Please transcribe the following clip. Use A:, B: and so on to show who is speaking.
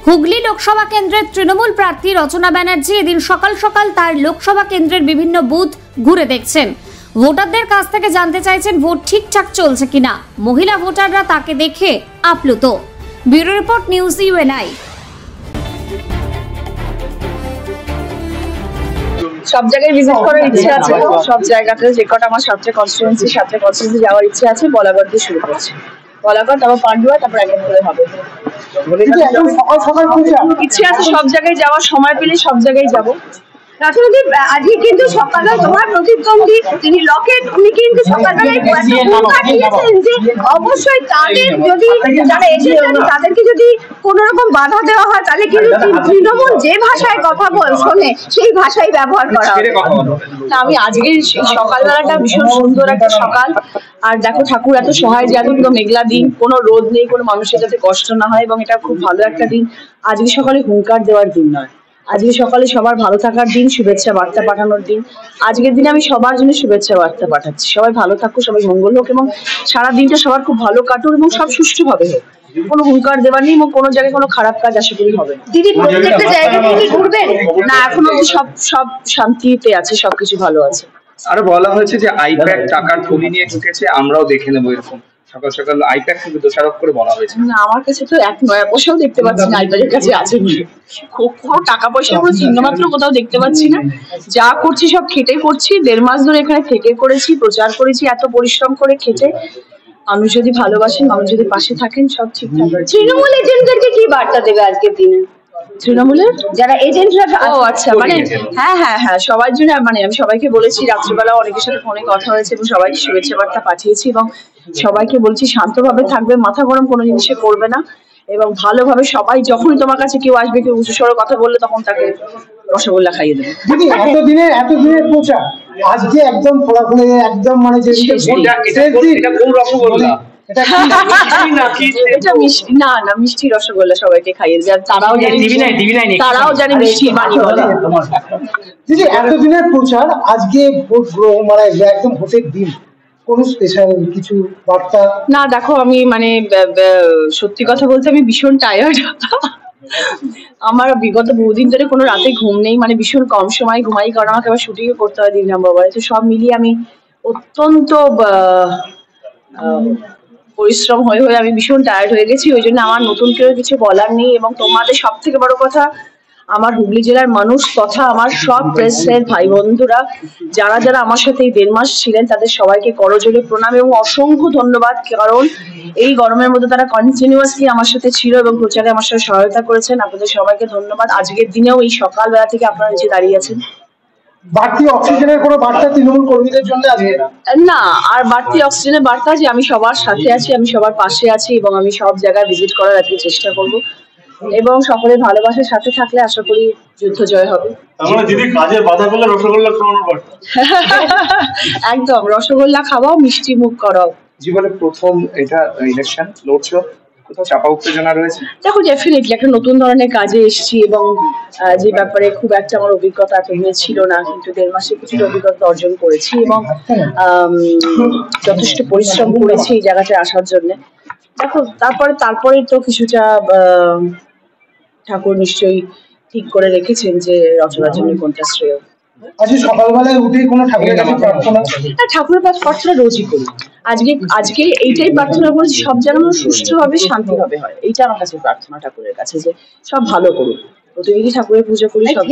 A: হুগলি লোকসভা কেন্দ্রের তৃণমূল প্রার্থী রচনা ব্যানার্জি এদিন সকাল সকাল তার লোকসভা কেন্দ্রের বিভিন্ন বুথ ঘুরে দেখছেন। ভোটারদের কাছ থেকে জানতে চাইছেন ভোট ঠিকঠাক চলছে কিনা। মহিলা ভোটাররা তাকে দেখে আপ্লুত। Bureau report, news UNI.
B: সব জায়গায় ভিজিট করার ইচ্ছে আছে, সব জায়গাতে যে কটা আমার সাতটা কনস্টিটুয়েন্সি যাওয়ার ইচ্ছে আছে। বলাগড় দিয়ে শুরু করছি, বলাগড়, তারপর পান্ডুয়া, তারপর এক করে হবে। ইচ্ছে আছে সব জায়গায় যাওয়ার, সময় পেলে সব জায়গায় যাবো।
C: রাজনৈতিক আজকে কিন্তু সকালে তোমার প্রতিদ্বন্দ্বী তিনি লকেট, উনি কিন্তু সকালবেলায় দিয়েছেন যে অবশ্যই তাদের যদি যারা এসেছেন তাদেরকে যদি কোন রকম বাধা দেওয়া হয় তাহলে কিন্তু তৃণমূল যে ভাষায় কথা শোনে সেই ভাষাই ব্যবহার করা হবে।
B: আমি আজকে সকালবেলাটা ভীষণ সুন্দর একটা সকাল, আর দেখো ঠাকুর এত সহায় যে পুরো মেঘলা দিন, কোনো রোদ নেই, কোনো মানুষের যাতে কষ্ট না হয়, এবং এটা খুব ভালো একটা দিন। আজকে সকালে হুঙ্কার দেওয়ার দিন নয়, আজকে সকালে সবার ভালো থাকার দিন, শুভেচ্ছা বার্তা পাঠানোর দিন। আজকের দিনে আমি সবার জন্য শুভেচ্ছা বার্তা পাঠাচ্ছি। সবাই ভালো থাকুক, সবাই মঙ্গল হোক, এবং সারা দিনটা সবার খুব ভালো কাটুক, এবং সব সুষ্ঠুভাবে হোক। কোনো হুঙ্কার দেওয়ার নেই, এবং কোনো জায়গায় কোনো খারাপ কাজ আশা করি হবে না।
C: দিদি প্রত্যেকটা জায়গা থেকে ঘুরবেন
B: না, এখনো সব শান্তিতে আছে, সবকিছু ভালো আছে।
D: আরো বলা হয়েছে যে আইপ্যাক টাকার থলি নিয়ে ঢুকেছে, আমরাও দেখে নেবো, এরকম সকাল সকাল আইপ্যাক থেকে দোষারোপ করে বলা হয়েছে।
B: না, আমার কাছে তো এক নয়া পয়সাও দেখতে পাচ্ছি না আইপ্যাকের কাছে আছে বলে। কোনো টাকা পয়সা কোনো চিহ্ন মাত্র কোথাও দেখতে পাচ্ছি না। যা করছি সব খেটে করছি, 1.5 মাস ধরে এখানে থেকে করেছি, প্রচার করেছি এত পরিশ্রম করে খেটে। মানুষ যদি ভালোবাসেন, মানুষ যদি পাশে থাকেন, সব ঠিকঠাক।
C: তৃণমূল এজেন্টদেরকে কি বার্তা দেবে আজকের দিনে?
B: তৃণমূলের
C: যারা এজেন্টরা,
B: ও আচ্ছা, মানে হ্যাঁ সবার জন্য, মানে আমি সবাইকে বলেছি, রাত্রিবেলা অনেকের সাথে ফোনে কথা হয়েছে এবং সবাইকে শুভেচ্ছা বার্তা পাঠিয়েছি, এবং সবাইকে বলছি শান্তভাবে থাকবে, মাথা গরম কোনো জিনিসে করবে না, এবং ভালোভাবে সবাই যখনই তোমার কাছে কেউ আসবে, কেউ উঁচু স্বরে কথা বললে, তখন তাকে রসগোল্লা খাইয়ে দেবে।
E: দিদি এতদিনের প্রচার আজকে একদম ফলাফলে একদম মানে যে
D: এটা কোন রসগোল্লা?
B: এটা মিষ্টি না, মিষ্টি রসগোল্লা সবাইকে খাইয়ে দেবে, তারাও জানে মিষ্টি বাণী বলে।
E: দিদি এতদিনের প্রচার আজকে মানে একদম ভোটের দিন, কোন স্পেশাল কিছু বার্তা?
B: না দেখো, আমি মানে সত্যি কথা বলতে আমি ভীষণ টায়ার্ড। আমার বিগত বহুদিন ধরে কোনো রাতে ঘুম নেই, মানে ভীষণ কম সময় ঘুমাই, কারণ আমাকে আবার শুটিং করতে হয় 3 নম্বর বারে। তো সব মিলিয়ে আমি অত্যন্ত পরিশ্রম হয়ে আমি ভীষণ টায়ার্ড হয়ে গেছি। ওই জন্য আমার নতুন কেউ কিছু বলার নেই, এবং তোমাদের সব থেকে বড় কথা, আমার হুগলি জেলার মানুষ তথা আমার সব প্রেসের ভাই বন্ধুরা যারা যারা আমার সাথে এই 1.5 মাস ছিলেন, তাদের সবাইকে করজোড়ে প্রণাম এবং অসংখ্য ধন্যবাদ। কারণ এই গরমের মধ্যে তারা কন্টিনিউয়াসলি আমার সাথে ছিল এবং প্রচারে আমার সাথে সহায়তা করেছেন। আপনাদের সবাইকে ধন্যবাদ। আজকের দিনেও এই সকালবেলা থেকে আপনারা নিচে দাঁড়িয়ে আছেন।
E: বাড়তি অক্সিজেনের কোনো বার্তা তৃণমূল কর্মীদের জন্য আছে
B: না? আর বাড়তি অক্সিজেনের বার্তা যে আমি সবার সাথে আছি, আমি সবার পাশে আছি, এবং আমি সব জায়গায় ভিজিট করার আজকে চেষ্টা করব, এবং সকলের ভালোবাসার সাথে থাকলে আশা করি যুদ্ধ জয় হবে। একদম রসগোল্লা খাওয়াও, মিষ্টি মুখ করাও।
D: জীবনে প্রথম এটা ইলেকশন লড়ছো, কোথাও চাপা উত্তেজনা রয়েছে?
B: দেখো, ডেফিনেটলি একটা নতুন ধরনের কাজে এসেছি, এবং যে ব্যাপারে খুব একটা আমার অভিজ্ঞতা এতদিনে ছিল না, কিন্তু 1.5 মাসে কিছুটা অভিজ্ঞতা অর্জন করেছি, এবং যথেষ্ট পরিশ্রম করেছি এই জায়গাটায় আসার জন্য। দেখো, তারপরে তো কিছুটা ঠাকুর নিশ্চয়ই ঠিক করে রেখেছেন যে রচনার জন্য কোনটা শ্রেয়।
E: আজকে সকালবেলায় উঠে কোনো ঠাকুরের কাছে প্রার্থনা?
B: ঠাকুরের প্রার্থনা রোজই করি। আজকে এইটাই প্রার্থনা করেছি, সব যেন সুষ্ঠুভাবে শান্তিভাবে হয়। এইটা আমার কাছে প্রার্থনা ঠাকুরের কাছে, যে সব ভালো করুক। প্রতিদিনই ঠাকুরের পুজো করি, সব।